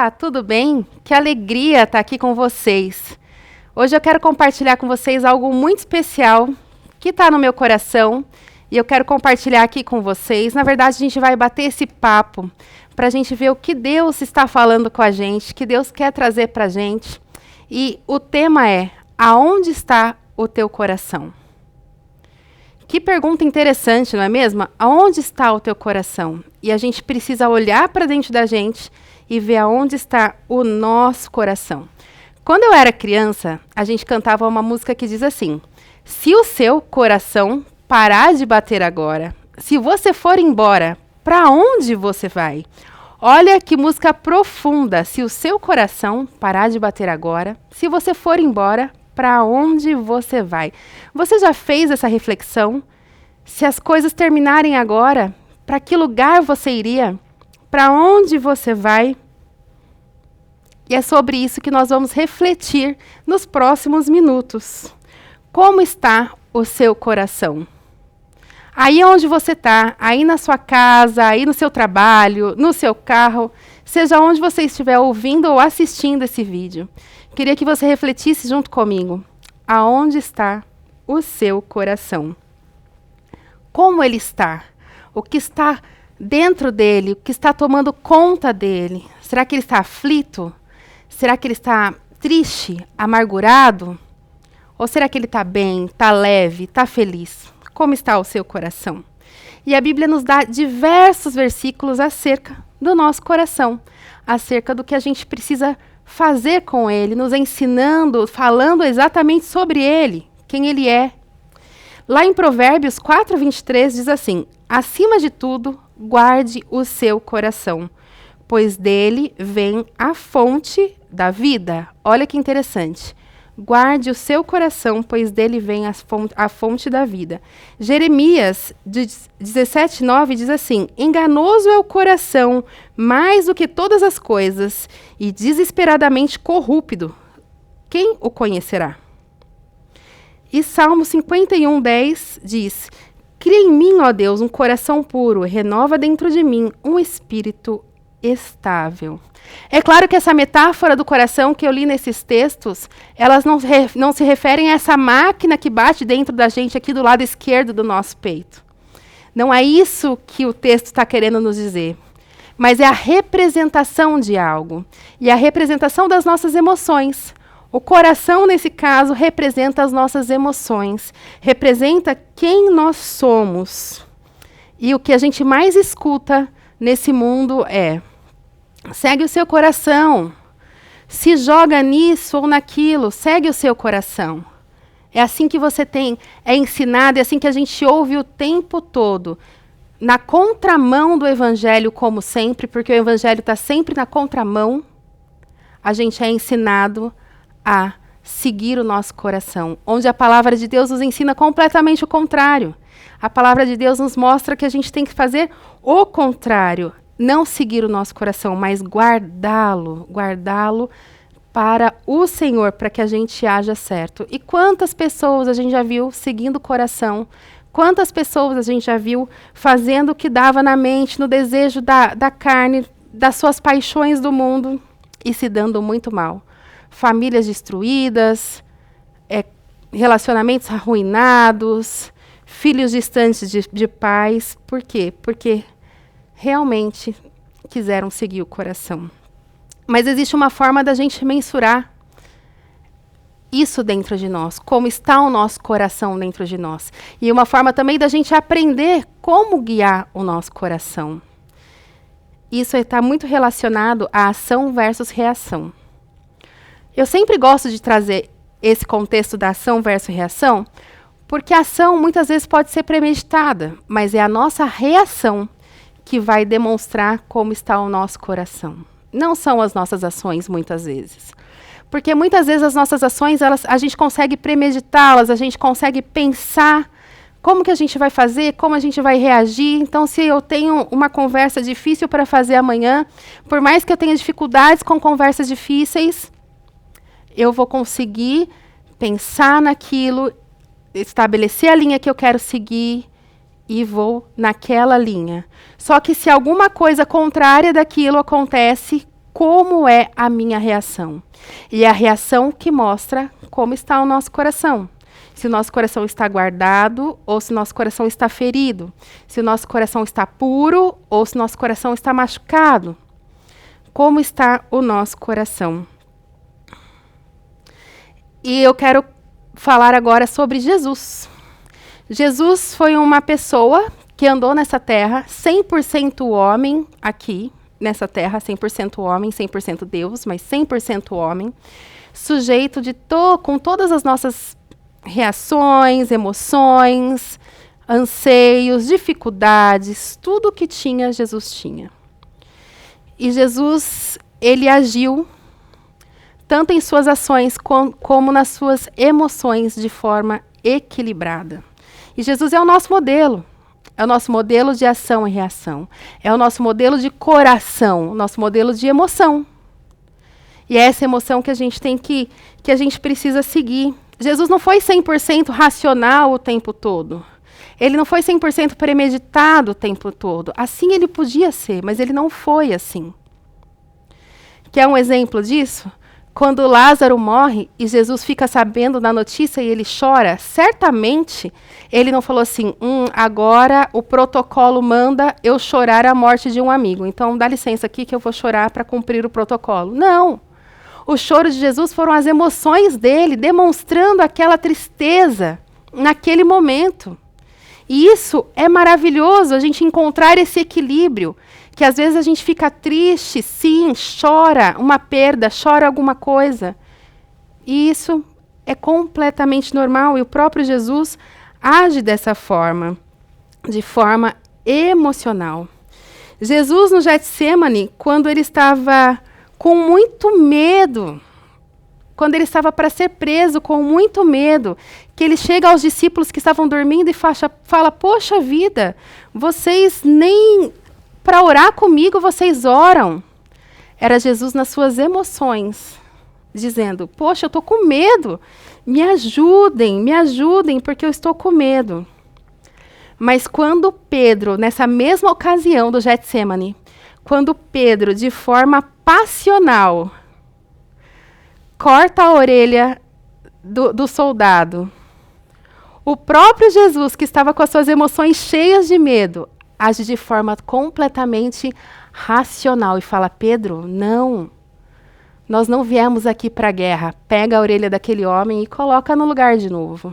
Olá, tudo bem? Que alegria estar aqui com vocês. Hoje eu quero compartilhar com vocês algo muito especial que está no meu coração e eu quero compartilhar aqui com vocês. Na verdade, a gente vai bater esse papo para a gente ver o que Deus está falando com a gente, que Deus quer trazer para a gente. E o tema é: aonde está o teu coração? Que pergunta interessante, não é mesmo? Aonde está o teu coração? E a gente precisa olhar para dentro da gente e ver aonde está o nosso coração. Quando eu era criança, a gente cantava uma música que diz assim: se o seu coração parar de bater agora, se você for embora, para onde você vai? Olha que música profunda. Se o seu coração parar de bater agora, se você for embora, para onde você vai? Você já fez essa reflexão? Se as coisas terminarem agora, para que lugar você iria? Para onde você vai? E é sobre isso que nós vamos refletir nos próximos minutos. Como está o seu coração? Aí onde você está, aí na sua casa, aí no seu trabalho, no seu carro, seja onde você estiver ouvindo ou assistindo esse vídeo. Queria que você refletisse junto comigo. Aonde está o seu coração? Como ele está? O que está dentro dele? O que está tomando conta dele? Será que ele está aflito? Será que ele está triste, amargurado? Ou será que ele está bem, está leve, está feliz? Como está o seu coração? E a Bíblia nos dá diversos versículos acerca do nosso coração, acerca do que a gente precisa fazer com ele, nos ensinando, falando exatamente sobre ele, quem ele é. Lá em Provérbios 4:23 diz assim: acima de tudo, guarde o seu coração, pois dele vem a fonte da vida. Olha que interessante. Guarde o seu coração, pois dele vem a fonte da vida. Jeremias 17:9 diz assim: enganoso é o coração, mais do que todas as coisas, e desesperadamente corrupto. Quem o conhecerá? E Salmo 51:10 diz: cria em mim, ó Deus, um coração puro, renova dentro de mim um espírito estável. É claro que essa metáfora do coração que eu li nesses textos, elas não se referem a essa máquina que bate dentro da gente aqui do lado esquerdo do nosso peito. Não é isso que o texto está querendo nos dizer. Mas é a representação de algo. E a representação das nossas emoções. O coração, nesse caso, representa as nossas emoções. Representa quem nós somos. E o que a gente mais escuta nesse mundo é: segue o seu coração. Se joga nisso ou naquilo, segue o seu coração. É assim que você é ensinado, é assim que a gente ouve o tempo todo. Na contramão do evangelho, como sempre, porque o evangelho está sempre na contramão, a gente é ensinado a seguir o nosso coração, onde a palavra de Deus nos ensina completamente o contrário. A palavra de Deus nos mostra que a gente tem que fazer o contrário. Não seguir o nosso coração, mas guardá-lo para o Senhor, para que a gente haja certo. E quantas pessoas a gente já viu seguindo o coração? Quantas pessoas a gente já viu fazendo o que dava na mente, no desejo da carne, das suas paixões do mundo e se dando muito mal? Famílias destruídas, relacionamentos arruinados, filhos distantes de pais. Por quê? Porque realmente quiseram seguir o coração. Mas existe uma forma da gente mensurar isso dentro de nós, como está o nosso coração dentro de nós. E uma forma também da gente aprender como guiar o nosso coração. Isso está muito relacionado à ação versus reação. Eu sempre gosto de trazer esse contexto da ação versus reação, porque a ação muitas vezes pode ser premeditada, mas é a nossa reação que vai demonstrar como está o nosso coração. Não são as nossas ações, muitas vezes. Porque muitas vezes as nossas ações, a gente consegue premeditá-las, a gente consegue pensar como que a gente vai fazer, como a gente vai reagir. Então, se eu tenho uma conversa difícil para fazer amanhã, por mais que eu tenha dificuldades com conversas difíceis, eu vou conseguir pensar naquilo, estabelecer a linha que eu quero seguir e vou naquela linha. Só que se alguma coisa contrária daquilo acontece, como é a minha reação. E é a reação que mostra como está o nosso coração. Se o nosso coração está guardado ou se o nosso coração está ferido. Se o nosso coração está puro ou se o nosso coração está machucado. Como está o nosso coração? E eu quero falar agora sobre Jesus. Jesus foi uma pessoa que andou nessa terra, 100% homem aqui, nessa terra, 100% homem, 100% Deus, mas 100% homem, sujeito com todas as nossas reações, emoções, anseios, dificuldades, tudo que tinha, Jesus tinha. E Jesus, ele agiu tanto em suas ações como nas suas emoções de forma equilibrada. E Jesus é o nosso modelo. É o nosso modelo de ação e reação. É o nosso modelo de coração, o nosso modelo de emoção. E é essa emoção que a gente que a gente precisa seguir. Jesus não foi 100% racional o tempo todo. Ele não foi 100% premeditado o tempo todo. Assim ele podia ser, mas ele não foi assim. Quer um exemplo disso? Quando Lázaro morre e Jesus fica sabendo da notícia e ele chora, certamente ele não falou assim, agora o protocolo manda eu chorar a morte de um amigo. Então dá licença aqui que eu vou chorar para cumprir o protocolo. Não. O choro de Jesus foram as emoções dele, demonstrando aquela tristeza naquele momento. E isso é maravilhoso, a gente encontrar esse equilíbrio. Que às vezes a gente fica triste, sim, chora uma perda, chora alguma coisa. E isso é completamente normal. E o próprio Jesus age dessa forma, de forma emocional. Jesus no Getsemane, quando ele estava com muito medo, quando ele estava para ser preso com muito medo, que ele chega aos discípulos que estavam dormindo e fala, poxa vida, vocês nem para orar comigo vocês oram. Era Jesus nas suas emoções, dizendo, poxa, eu estou com medo, me ajudem, porque eu estou com medo. Mas quando Pedro, nessa mesma ocasião do Getsemane, quando Pedro, de forma passional, corta a orelha do soldado, o próprio Jesus, que estava com as suas emoções cheias de medo, age de forma completamente racional e fala, Pedro, não, nós não viemos aqui para a guerra, pega a orelha daquele homem e coloca no lugar de novo.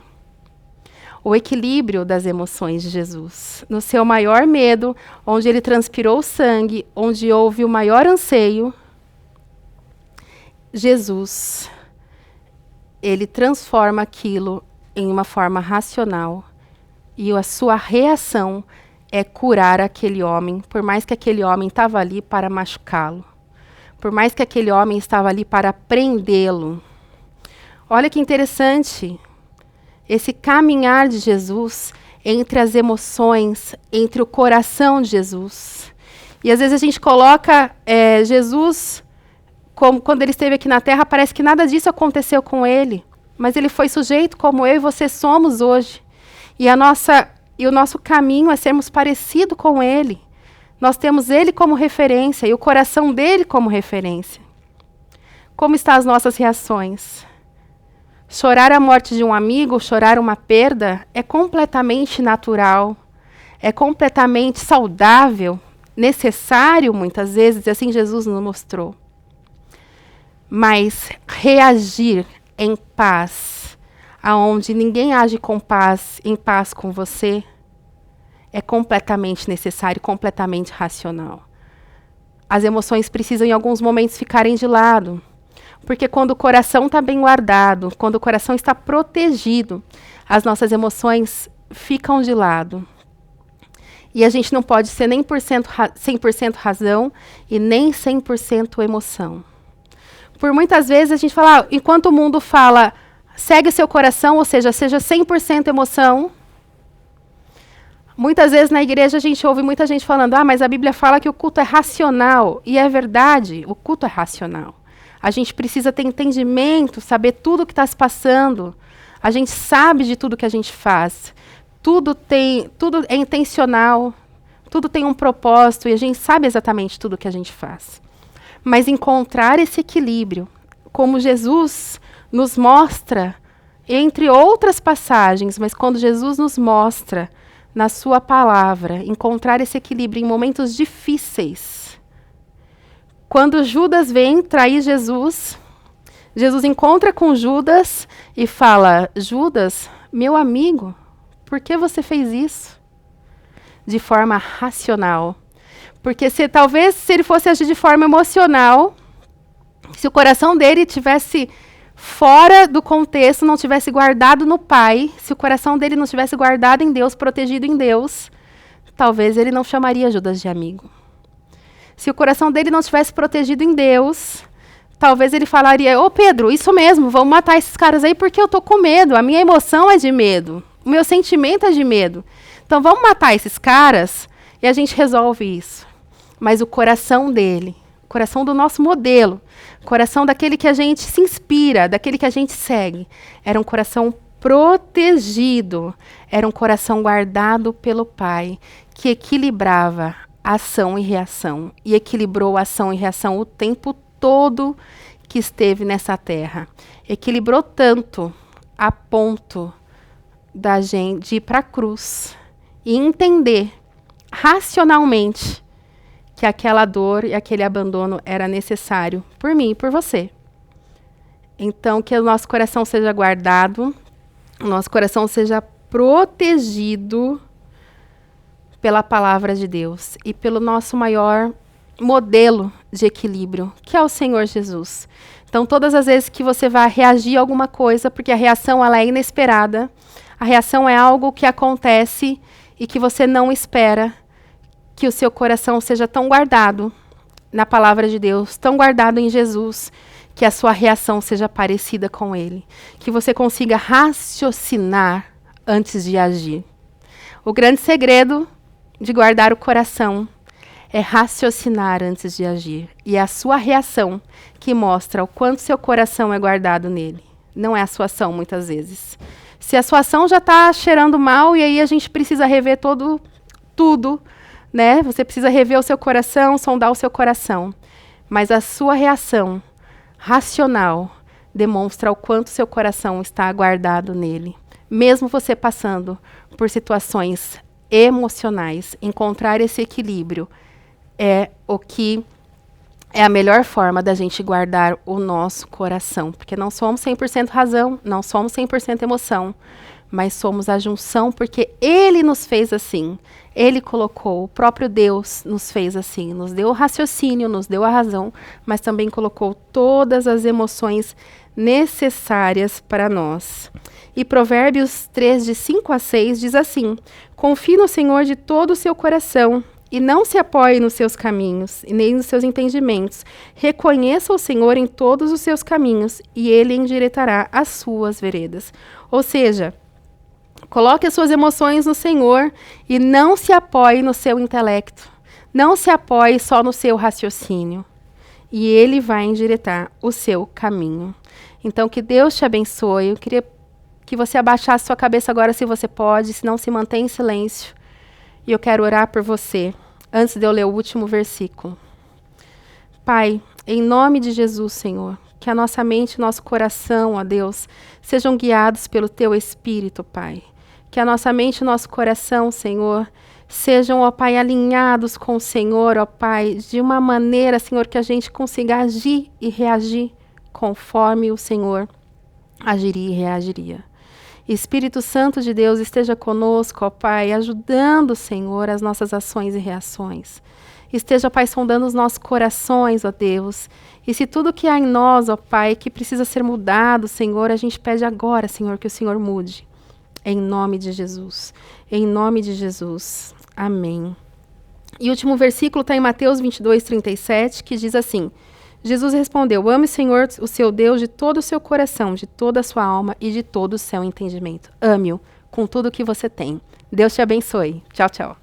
O equilíbrio das emoções de Jesus. No seu maior medo, onde ele transpirou sangue, onde houve o maior anseio, Jesus, ele transforma aquilo em uma forma racional e a sua reação é curar aquele homem, por mais que aquele homem estava ali para machucá-lo, por mais que aquele homem estava ali para prendê-lo. Olha que interessante, esse caminhar de Jesus entre as emoções, entre o coração de Jesus. E às vezes a gente coloca Jesus, como quando ele esteve aqui na Terra, parece que nada disso aconteceu com ele, mas ele foi sujeito como eu e você somos hoje. E o nosso caminho é sermos parecidos com ele. Nós temos ele como referência e o coração dele como referência. Como estão as nossas reações? Chorar a morte de um amigo, chorar uma perda, é completamente natural, é completamente saudável, necessário muitas vezes, e assim Jesus nos mostrou. Mas reagir em paz, aonde ninguém age com paz, em paz com você, é completamente necessário, completamente racional. As emoções precisam, em alguns momentos, ficarem de lado. Porque quando o coração está bem guardado, quando o coração está protegido, as nossas emoções ficam de lado. E a gente não pode ser nem 100% razão e nem 100% emoção. Por muitas vezes a gente fala, enquanto o mundo fala, segue seu coração, ou seja 100% emoção. Muitas vezes na igreja a gente ouve muita gente falando, mas a Bíblia fala que o culto é racional. E é verdade, o culto é racional. A gente precisa ter entendimento, saber tudo o que está se passando. A gente sabe de tudo que a gente faz. Tudo é intencional, tudo tem um propósito e a gente sabe exatamente tudo o que a gente faz. Mas encontrar esse equilíbrio, como Jesus nos mostra, entre outras passagens, mas quando Jesus nos mostra na sua palavra, encontrar esse equilíbrio em momentos difíceis. Quando Judas vem trair Jesus, Jesus encontra com Judas e fala: Judas, meu amigo, por que você fez isso? De forma racional. Porque talvez se ele fosse agir de forma emocional, se o coração dele tivesse fora do contexto, não tivesse guardado no Pai, se o coração dele não tivesse guardado em Deus, protegido em Deus, talvez ele não chamaria Judas de amigo. Se o coração dele não tivesse protegido em Deus, talvez ele falaria: ô Pedro, isso mesmo, vamos matar esses caras aí porque eu tô com medo, a minha emoção é de medo, o meu sentimento é de medo. Então vamos matar esses caras e a gente resolve isso. Mas o coração dele, o coração do nosso modelo, o coração daquele que a gente se inspira, daquele que a gente segue, era um coração protegido, era um coração guardado pelo Pai, que equilibrava ação e reação, e equilibrou ação e reação o tempo todo que esteve nessa terra. Equilibrou tanto a ponto da gente ir para a cruz e entender racionalmente que aquela dor e aquele abandono era necessário por mim e por você. Então, que o nosso coração seja guardado, o nosso coração seja protegido pela palavra de Deus e pelo nosso maior modelo de equilíbrio, que é o Senhor Jesus. Então, todas as vezes que você vai reagir a alguma coisa, porque a reação ela é inesperada, a reação é algo que acontece e que você não espera, que o seu coração seja tão guardado na palavra de Deus, tão guardado em Jesus, que a sua reação seja parecida com Ele. Que você consiga raciocinar antes de agir. O grande segredo de guardar o coração é raciocinar antes de agir. E é a sua reação que mostra o quanto seu coração é guardado nele. Não é a sua ação, muitas vezes. Se a sua ação já está cheirando mal, e aí a gente precisa rever tudo, né? Você precisa rever o seu coração, sondar o seu coração. Mas a sua reação racional demonstra o quanto seu coração está guardado nele. Mesmo você passando por situações emocionais, encontrar esse equilíbrio é o que é a melhor forma da gente guardar o nosso coração. Porque não somos 100% razão, não somos 100% emoção, mas somos a junção porque Ele nos fez assim. Ele colocou, o próprio Deus nos fez assim, nos deu o raciocínio, nos deu a razão, mas também colocou todas as emoções necessárias para nós. E Provérbios 3, de 5 a 6, diz assim: confie no Senhor de todo o seu coração e não se apoie nos seus caminhos e nem nos seus entendimentos. Reconheça o Senhor em todos os seus caminhos e Ele endireitará as suas veredas. Ou seja, coloque as suas emoções no Senhor e não se apoie no seu intelecto. Não se apoie só no seu raciocínio. E Ele vai endireitar o seu caminho. Então, que Deus te abençoe. Eu queria que você abaixasse sua cabeça agora, se você pode, se não se mantém em silêncio. E eu quero orar por você, antes de eu ler o último versículo. Pai, em nome de Jesus, Senhor, que a nossa mente e nosso coração, ó Deus, sejam guiados pelo Teu Espírito, Pai. Que a nossa mente e nosso coração, Senhor, sejam, ó Pai, alinhados com o Senhor, ó Pai, de uma maneira, Senhor, que a gente consiga agir e reagir conforme o Senhor agiria e reagiria. Espírito Santo de Deus, esteja conosco, ó Pai, ajudando, Senhor, as nossas ações e reações. Esteja, Pai, sondando os nossos corações, ó Deus. E se tudo que há em nós, ó Pai, que precisa ser mudado, Senhor, a gente pede agora, Senhor, que o Senhor mude. Em nome de Jesus. Em nome de Jesus. Amém. E o último versículo está em Mateus 22, 37, que diz assim: Jesus respondeu: ame o Senhor, o seu Deus, de todo o seu coração, de toda a sua alma e de todo o seu entendimento. Ame-o com tudo que você tem. Deus te abençoe. Tchau, tchau.